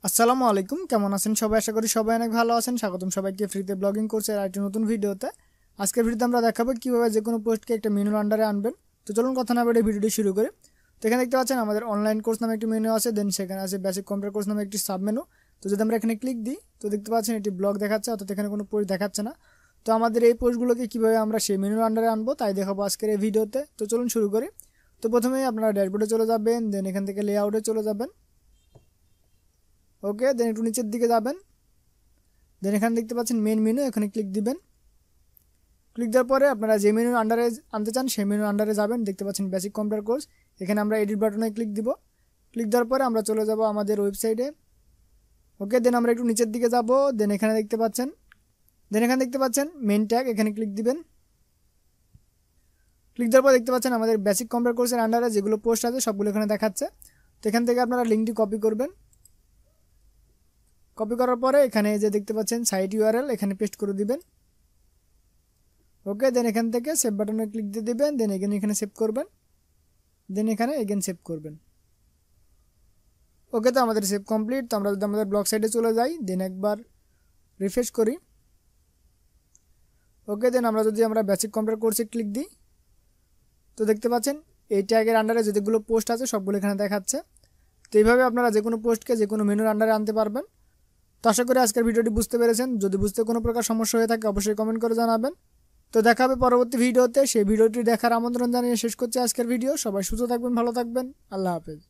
আসসালামু আলাইকুম, কেমন আছেন সবাই? আশা করি সবাই অনেক ভালো আছেন। স্বাগতম সবাইকে ফ্রিতে ব্লগিং কোর্সের আরেকটি নতুন ভিডিওতে। আজকের ভিডিওতে আমরা দেখাবো কীভাবে যে কোনো পোস্টকে একটা মেনুর আন্ডারে আনবেন। তো চলুন কথা না বেরিয়ে ভিডিওটি শুরু করি। তো এখানে দেখতে পাচ্ছেন আমাদের অনলাইন কোর্স নামে একটি মেনু আছে, দেন সেখানে আছে বেসিক কম্পিউটার কোর্স নামে একটি সাব মেনু। তো যদি আমরা এখানে ক্লিক দিই তো দেখতে পাচ্ছেন এটি ব্লগ দেখাচ্ছে, অর্থাৎ এখানে কোনো পোস্ট দেখাচ্ছে না। তো আমাদের এই পোস্টগুলোকে কীভাবে আমরা সেই মেনুর আন্ডারে আনবো তাই দেখাবো আজকের এই ভিডিওতে। তো চলুন শুরু করি। তো প্রথমেই আপনারা ড্যাশবোর্ডে চলে যাবেন, দেন এখান থেকে লেআউটে চলে যাবেন। ওকে, দেন একটু নিচের দিকে যাবেন, দেন এখানে দেখতে পাচ্ছেন মেন মেনু, এখানে ক্লিক দিবেন। ক্লিক দেওয়ার পরে আপনারা যে মেনুর আন্ডারে আনতে চান সেই মেনুর আন্ডারে যাবেন। দেখতে পাচ্ছেন বেসিক কম্পিউটার কোর্স, এখানে আমরা এডিট বাটনে ক্লিক দিব। ক্লিক দেওয়ার পরে আমরা চলে যাব আমাদের ওয়েবসাইটে। ওকে, দেন আমরা একটু নিচের দিকে যাব, দেন এখানে দেখতে পাচ্ছেন মেন ট্যাগ, এখানে ক্লিক দিবেন। ক্লিক দেওয়ার পর দেখতে পাচ্ছেন আমাদের বেসিক কম্পিউটার কোর্সের আন্ডারে যেগুলো পোস্ট আছে সবগুলো এখানে দেখাচ্ছে। তো এখান থেকে আপনারা লিঙ্কটি কপি করবেন। কপি করার পরে এখানে যে দেখতে পাচ্ছেন সাইট ইউআরএল, এখানে পেস্ট করে দিবেন। ওকে, দেন এখান থেকে সেভ বাটনে ক্লিক দিয়ে দিবেন, দেন এখানে সেভ করবেন, দেন এখানে এগেন সেভ করবেন। ওকে, তো আমাদের সেভ কমপ্লিট। তো আমরা যদি আমাদের ব্লগ সাইটে চলে যাই, দেন একবার রিফ্রেশ করি। ওকে, দেন আমরা বেসিক কম্পিউটার কোর্সে ক্লিক দিই তো দেখতে পাচ্ছেন এই ট্যাগের আন্ডারে যেগুলো পোস্ট আছে সবগুলো এখানে দেখাচ্ছে। তো এইভাবে আপনারা যে কোনো পোস্টকে যে কোনো মেনুর আন্ডারে আনতে পারবেন। তো আশা করি আজকের ভিডিওটি বুঝতে পেরেছেন। যদি বুঝতে কোনো প্রকার সমস্যা হয়ে থাকে অবশ্যই কমেন্ট করে জানাবেন। তো দেখা হবে পরবর্তী ভিডিওতে। সেই ভিডিওটি দেখার আমন্ত্রণ জানিয়ে শেষ করছি আজকের ভিডিও। সবাই সুস্থ থাকবেন, ভালো থাকবেন, আল্লাহ হাফেজ।